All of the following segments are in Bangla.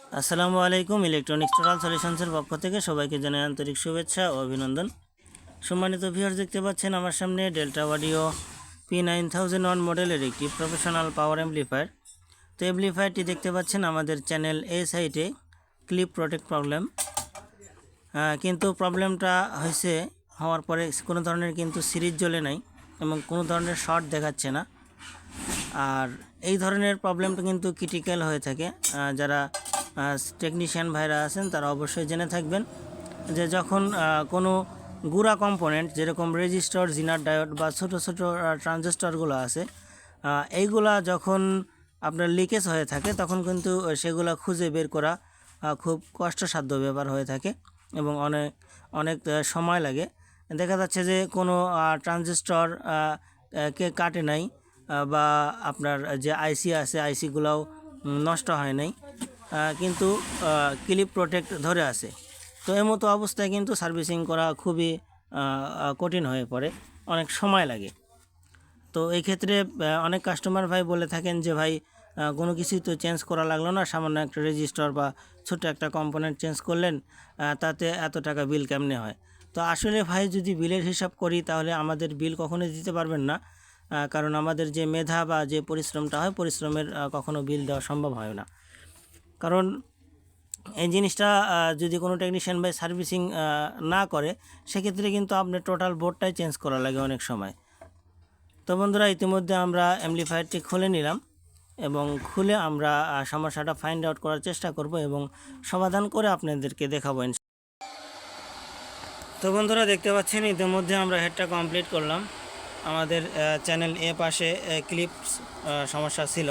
আসসালামু আলাইকুম। ইলেকট্রনিক্স টোটাল সলিউশনসের পক্ষ থেকে সবাইকে জানাই আন্তরিক শুভেচ্ছা ও অভিনন্দন। সম্মানিত ভিউয়ার্স, দেখতে পাচ্ছেন আমার সামনে ডেল্টা অডিও P9001 মডেলের একটি প্রফেশনাল পাওয়ার অ্যাম্পলিফায়ার। তো অ্যাম্পলিফায়ারটি দেখতে পাচ্ছেন আমাদের চ্যানেল এ সাইটে ক্লিপ প্রোটেক্ট প্রবলেম, কিন্তু প্রবলেমটা হওয়ার পরে কোনো ধরনের কিন্তু সিরিজ জ্বলে নাই এবং কোনো ধরনের শর্ট দেখাচ্ছে না। আর এই ধরনের প্রবলেমটা কিন্তু ক্রিটিক্যাল হয়ে থাকে। যারা টেকনিশিয়ান ভাইরা আছেন তারা অবশ্যই জেনে থাকবেন যে যখন কোনো গুঁড়া কম্পোনেন্ট যেরকম রেজিস্টর, জিনার ডায়োড বা ছোটো ছোটো ট্রানজিস্টরগুলো আছে, এইগুলা যখন আপনার লিকেজ হয়ে থাকে তখন কিন্তু সেগুলা খুঁজে বের করা খুব কষ্টসাধ্য ব্যাপার হয়ে থাকে এবং অনেক সময় লাগে। দেখা যাচ্ছে যে কোনো ট্রানজিস্টর কে কাটে নাই বা আপনার যে আইসি আছে আইসিগুলোও নষ্ট হয় নাই, কিন্তু ক্লিপ প্রোটেক্ট ধরে আছে। তো এমতো অবস্থায় কিন্তু সার্ভিসিং করা খুবই কঠিন হয়ে পড়ে, অনেক সময় লাগে। তো এই ক্ষেত্রে অনেক কাস্টমার ভাই বলে থাকেন যে ভাই কোনো কিছুই তো চেঞ্জ করা লাগলো না, সামান্য একটা রেজিস্টর বা ছোটো একটা কম্পোনেন্ট চেঞ্জ করলেন, তাতে এত টাকা বিল কেমনে হয়? তো আসলে ভাই যদি বিলের হিসাব করি তাহলে আমাদের বিল কখনোই দিতে পারবেন না, কারণ আমাদের যে মেধা বা যে পরিশ্রমটা হয়, পরিশ্রমের কখনো বিল দেওয়া সম্ভব হয় না। কারণ এই জিনিসটা যদি কোনো টেকনিশিয়ান ভাই সার্ভিসিং না করে সেক্ষেত্রে কিন্তু আপনার টোটাল বোর্ডটাই চেঞ্জ করা লাগে অনেক সময়। তো বন্ধুরা, ইতিমধ্যে আমরা অ্যাম্পলিফায়ারটি খুলে নিলাম এবং খুলে আমরা সমস্যাটা ফাইন্ড আউট করার চেষ্টা করব এবং সমাধান করে আপনাদেরকে দেখাবো। তো বন্ধুরা, দেখতে পাচ্ছেন ইতিমধ্যে আমরা হেডটা কমপ্লিট করলাম। আমাদের চ্যানেল এ পাশে ক্লিপস সমস্যা ছিল,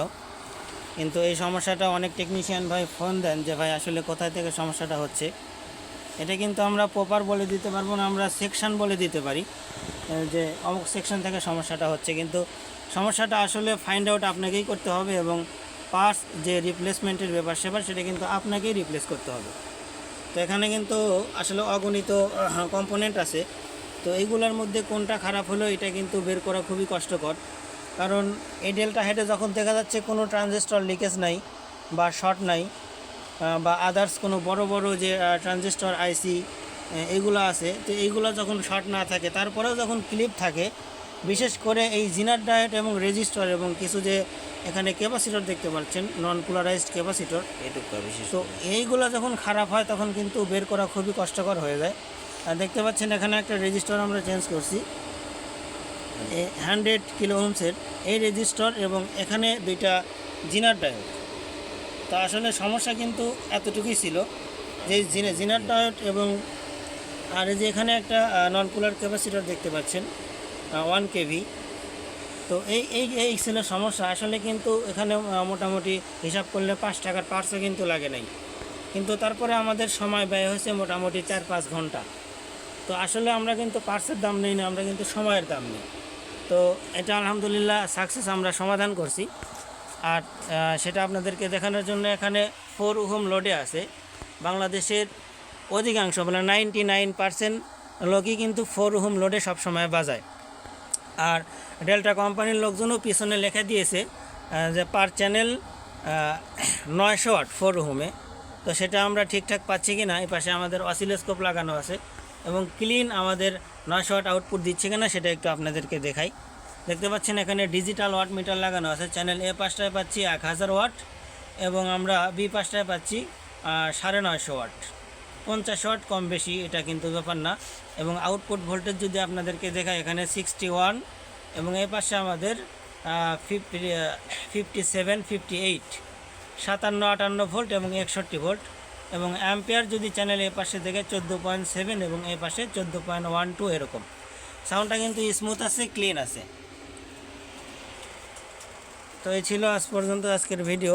কিন্তু এই সমস্যাটা অনেক টেকনিশিয়ান ভাই ফোন দেন যে ভাই আসলে কোথায় থেকে সমস্যাটা হচ্ছে। এটা কিন্তু আমরা প্রপার বলে দিতে পারবো না, আমরা সেকশন বলে দিতে পারি যে অমুক সেকশন থেকে সমস্যাটা হচ্ছে, কিন্তু সমস্যাটা আসলে ফাইন্ড আউট আপনাকেই করতে হবে এবং পার্টস যে রিপ্লেসমেন্টের ব্যাপার সেটা কিন্তু আপনাকেই রিপ্লেস করতে হবে। তো এখানে কিন্তু আসলে অগণিত কম্পোনেন্ট আছে, তো এইগুলোর মধ্যে কোনটা খারাপ হলো এটা কিন্তু বের করা খুবই কষ্টকর। কারণ এই ডেল্টা হেডে যখন দেখা যাচ্ছে কোনো ট্রানজিস্টর লিকেজ নাই বা শর্ট নাই বা আদার্স কোনো বড় বড় যে ট্রানজিস্টর আইসি এইগুলো আছে, তো এইগুলো যখন শর্ট না থাকে তারপরেও যখন ক্লিপ থাকে, বিশেষ করে এই জিনার ডায়োড এবং রেজিস্টর এবং কিছু যে এখানে ক্যাপাসিটর দেখতে পাচ্ছেন, নন পোলারাইজড ক্যাপাসিটর, তো এইগুলো যখন খারাপ হয় তখন কিন্তু বের করা খুবই কষ্টকর হয়ে যায়। দেখতে পাচ্ছেন এখানে একটা রেজিস্টর আমরা চেঞ্জ করছি 100 কিলো ওহমসের এই রেজিস্টর এবং এখানে দুইটা জিনার ডায়োড। তো আসলে সমস্যা কিন্তু এতটুকুই ছিল যে জিনার ডায়োড এবং আর এই যে এখানে একটা নন পোলার ক্যাপাসিটর দেখতে পাচ্ছেন 1 কেভি। তো এই ছিল সমস্যা। আসলে কিন্তু এখানে মোটামুটি হিসাব করলে 5 টাকার পার্টসও কিন্তু লাগে নাই, কিন্তু তারপরে আমাদের সময় ব্যয় হয়েছে মোটামুটি 4-5 ঘন্টা। তো আসলে আমরা কিন্তু পার্টসের দাম নিই না, আমরা কিন্তু সময়ের দাম নিই। তো এটা আলহামদুলিল্লাহ সাকসেস আমরা সমাধান করছি। আর সেটা আপনাদেরকে দেখানোর জন্য এখানে 4 ওহম লোডে আছে। বাংলাদেশের অধিকাংশ মানে 99% লোকই কিন্তু 4 ওহম লোডে সবসময় বাজায়। আর ডেল্টা কোম্পানির লোকজনও পিছনে লেখা দিয়েছে যে পার চ্যানেল 900 ওয়াট 4 ওহমে। তো সেটা আমরা ঠিকঠাক পাচ্ছি কি না, এই পাশে আমাদের অসিলোস্কোপ লাগানো আছে এবং ক্লিন আমাদের 900 ওয়াট আউটপুট দিচ্ছে কিনা সেটা একটু আপনাদেরকে দেখাই। দেখতে পাচ্ছেন এখানে ডিজিটাল ওয়াট মিটার লাগানো আছে। চ্যানেল এ পাশটায় পাচ্ছি 1000 ওয়াট এবং আমরা বি পাশটায় পাচ্ছি 950 ওয়াট। 50 ওয়াট কম বেশি এটা কিন্তু ব্যাপার না। এবং আউটপুট ভোল্টেজ যদি আপনাদেরকে দেখাই, এখানে 61 এবং এই পাশে আমাদের 57, 58, 57-58 ভোল্ট এবং 61 ভোল্ট। এবং অ্যাম্পিয়ার যদি চ্যানেল এ পাশে দেখে 14.7 এবং এই পাশে 14.12 এরকম। সাউন্ডটা কিন্তু স্মুথ আছে, ক্লিন আছে। তো এই ছিল আজ পর্যন্ত আজকের ভিডিও।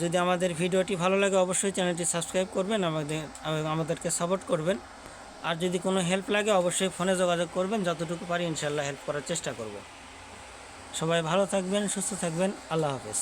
যদি আমাদের ভিডিওটি ভালো লাগে অবশ্যই চ্যানেলটি সাবস্ক্রাইব করবেন, আমাদেরকে সাপোর্ট করবেন। আর যদি কোনো হেল্প লাগে অবশ্যই ফোনে যোগাযোগ করবেন, যতটুকু পারি ইনশাল্লাহ হেল্প করার চেষ্টা করব। সবাই ভালো থাকবেন, সুস্থ থাকবেন, আল্লাহ হাফেজ।